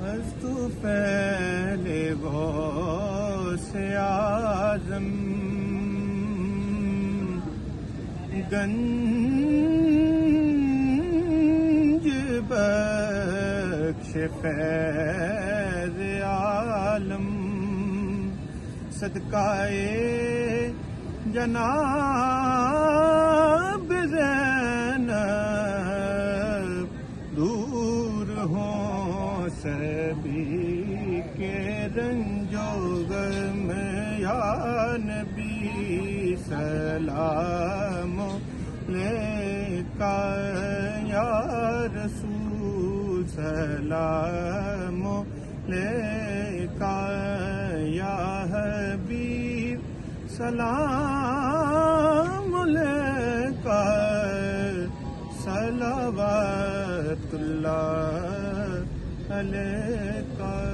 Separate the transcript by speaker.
Speaker 1: از تو پہلے غوث اعظم گنج بخش فیض عالم صدقائے جناب زینب دور ہوں سبھی کے رنج و غم یا نبی سلام علیکہ یا رسول سلام علیکہ یا حبیب سلام علیکہ صلوات اللہ علیکہ